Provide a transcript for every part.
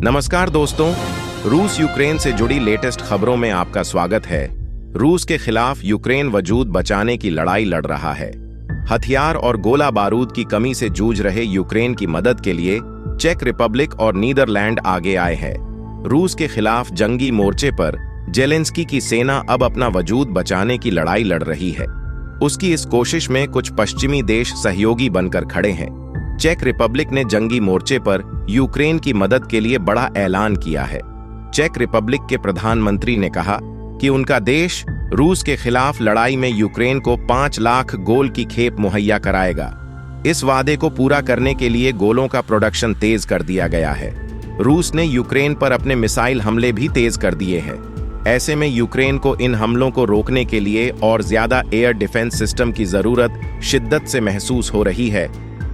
नमस्कार दोस्तों, रूस यूक्रेन से जुड़ी लेटेस्ट खबरों में आपका स्वागत है। रूस के खिलाफ यूक्रेन वजूद बचाने की लड़ाई लड़ रहा है। हथियार और गोला बारूद की कमी से जूझ रहे यूक्रेन की मदद के लिए चेक रिपब्लिक और नीदरलैंड आगे आए हैं। रूस के खिलाफ जंगी मोर्चे पर जेलेंस्की की सेना अब अपना वजूद बचाने की लड़ाई लड़ रही है। उसकी इस कोशिश में कुछ पश्चिमी देश सहयोगी बनकर खड़े हैं। चेक रिपब्लिक ने जंगी मोर्चे पर यूक्रेन की मदद के लिए बड़ा ऐलान किया है। चेक रिपब्लिक के प्रधानमंत्री ने कहा कि उनका देश रूस के खिलाफ लड़ाई में यूक्रेन को 5 लाख गोल की खेप मुहैया कराएगा। इस वादे को पूरा करने के लिए गोलों का प्रोडक्शन तेज कर दिया गया है। रूस ने यूक्रेन पर अपने मिसाइल हमले भी तेज कर दिए हैं। ऐसे में यूक्रेन को इन हमलों को रोकने के लिए और ज्यादा एयर डिफेंस सिस्टम की जरूरत शिद्दत से महसूस हो रही है।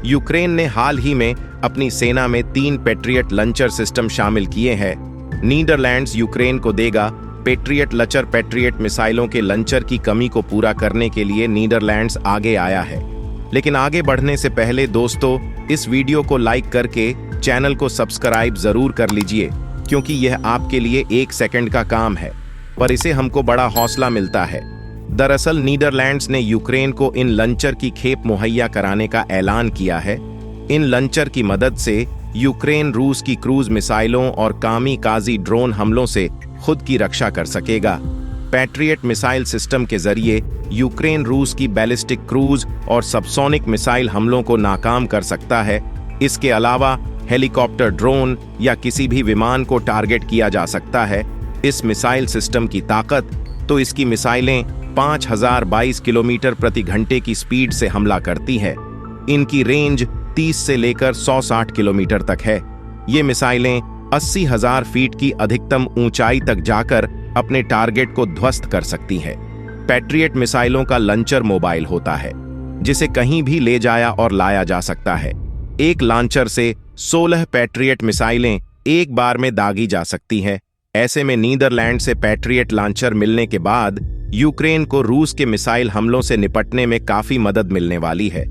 यूक्रेन ने हाल ही में अपनी सेना में 3 पैट्रियट लंचर सिस्टम शामिल किए हैं। नीदरलैंड्स यूक्रेन को देगा पैट्रियट लंचर। पैट्रियट मिसाइलों के लंचर की कमी को पूरा करने के लिए नीदरलैंड्स आगे आया है। लेकिन आगे बढ़ने से पहले दोस्तों, इस वीडियो को लाइक करके चैनल को सब्सक्राइब जरूर कर लीजिए, क्योंकि यह आपके लिए 1 सेकंड का काम है, पर इसे हमको बड़ा हौसला मिलता है। दरअसल नीदरलैंड्स ने यूक्रेन को इन लंचर की खेप मुहैया कराने का ऐलान किया है। इन लंचर की मदद से यूक्रेन रूस की क्रूज मिसाइलों और कामी-काजी ड्रोन हमलों से खुद की रक्षा कर सकेगा। पैट्रियट मिसाइल सिस्टम के जरिए यूक्रेन रूस की बैलिस्टिक क्रूज और सबसोनिक मिसाइल हमलों को नाकाम कर सकता है। इसके अलावा हेलीकॉप्टर, ड्रोन या किसी भी विमान को टारगेट किया जा सकता है। इस मिसाइल सिस्टम की ताकत तो इसकी मिसाइलें 5022 किलोमीटर प्रति घंटे की स्पीड से हमला करती है। इनकी रेंज 30 से लेकर 160 किलोमीटर तक है। ये मिसाइलें 80,000 फीट की अधिकतम ऊंचाई तक जाकर अपने टारगेट को ध्वस्त कर सकती हैं। पैट्रियट मिसाइलों का लंचर मोबाइल होता है, जिसे कहीं भी ले जाया और लाया जा सकता है। एक लॉन्चर से 16 पैट्रियट मिसाइलें एक बार में दागी जा सकती हैं। ऐसे में नीदरलैंड से पैट्रियट लॉन्चर मिलने के बाद यूक्रेन को रूस के मिसाइल हमलों से निपटने में काफी मदद मिलने वाली है।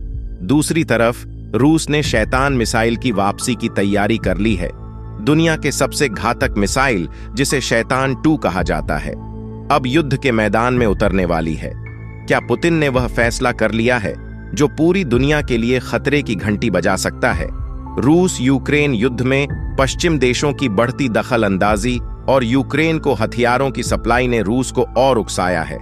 दूसरी तरफ रूस ने शैतान मिसाइल की वापसी की तैयारी कर ली है। दुनिया के सबसे घातक मिसाइल, जिसे शैतान 2 कहा जाता है, अब युद्ध के मैदान में उतरने वाली है। क्या पुतिन ने वह फैसला कर लिया है जो पूरी दुनिया के लिए खतरे की घंटी बजा सकता है? रूस यूक्रेन युद्ध में पश्चिम देशों की बढ़ती दखल अंदाजी और यूक्रेन को हथियारों की सप्लाई ने रूस को और उकसाया है।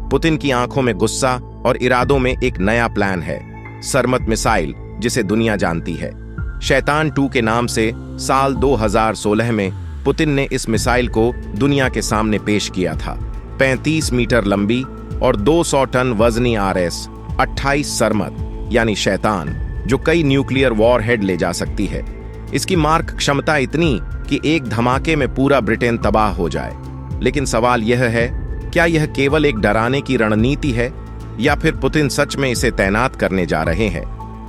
पुतिन की आंखों में गुस्सा और इरादों में एक नया प्लान है, सरमत मिसाइल, जिसे दुनिया जानती है। शैतान 2 के नाम से साल 2016 में पुतिन ने इस मिसाइल को दुनिया के सामने पेश किया था। 35 मीटर लंबी और 200 टन वजनी RS-28 सरमत यानी शैतान, जो कई न्यूक्लियर वॉरहेड ले जा सकती है। इसकी मार्क क्षमता इतनी कि एक धमाके में पूरा ब्रिटेन तबाह हो जाए। लेकिन सवाल यह है, क्या यह केवल एक डराने की रणनीति है या फिर पुतिन सच में इसे तैनात करने जा रहे हैं?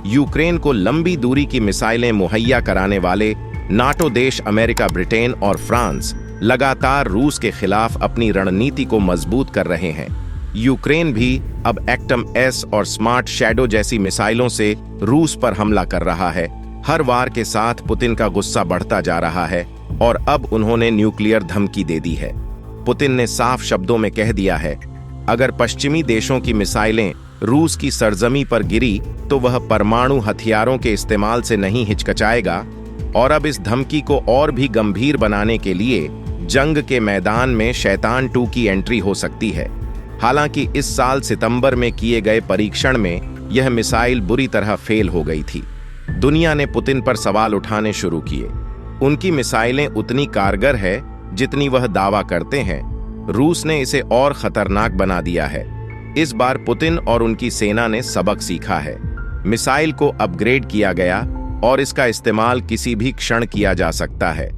यूक्रेन को लंबी दूरी की मिसाइलें मुहैया कराने वाले नाटो देश अमेरिका, ब्रिटेन और फ्रांस लगातार रूस के खिलाफ अपनी रणनीति को मजबूत कर रहे हैं। यूक्रेन भी अब एटम-S और स्मार्ट शैडो जैसी मिसाइलों से रूस पर हमला कर रहा है। हर वार के साथ पुतिन का गुस्सा बढ़ता जा रहा है और अब उन्होंने न्यूक्लियर धमकी दे दी है। पुतिन ने साफ शब्दों में कह दिया है, अगर पश्चिमी देशों की मिसाइलें रूस की सरजमी पर गिरी तो वह परमाणु हथियारों के इस्तेमाल से नहीं हिचकचाएगा। और अब इस धमकी को और भी गंभीर बनाने के लिए जंग के मैदान में शैतान 2 की एंट्री हो सकती है। हालांकि इस साल सितंबर में किए गए परीक्षण में यह मिसाइल बुरी तरह फेल हो गई थी। दुनिया ने पुतिन पर सवाल उठाने शुरू किए। उनकी मिसाइलें उतनी कारगर है जितनी वह दावा करते हैं। रूस ने इसे और खतरनाक बना दिया है। इस बार पुतिन और उनकी सेना ने सबक सीखा है। मिसाइल को अपग्रेड किया गया और इसका इस्तेमाल किसी भी क्षण किया जा सकता है।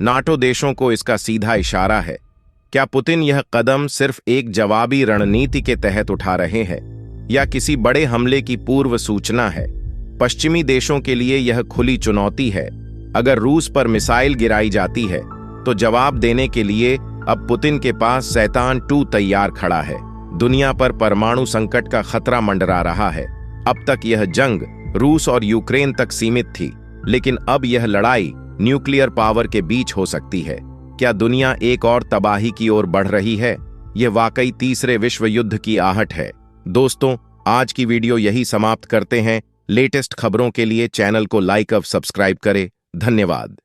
नाटो देशों को इसका सीधा इशारा है। क्या पुतिन यह कदम सिर्फ एक जवाबी रणनीति के तहत उठा रहे हैं या किसी बड़े हमले की पूर्व सूचना है? पश्चिमी देशों के लिए यह खुली चुनौती है। अगर रूस पर मिसाइल गिराई जाती है तो जवाब देने के लिए अब पुतिन के पास शैतान 2 तैयार खड़ा है। दुनिया पर परमाणु संकट का खतरा मंडरा रहा है। अब तक यह जंग रूस और यूक्रेन तक सीमित थी, लेकिन अब यह लड़ाई न्यूक्लियर पावर के बीच हो सकती है। क्या दुनिया एक और तबाही की ओर बढ़ रही है? यह वाकई तीसरे विश्व युद्ध की आहट है। दोस्तों, आज की वीडियो यही समाप्त करते हैं। लेटेस्ट खबरों के लिए चैनल को लाइक और सब्सक्राइब करें। धन्यवाद।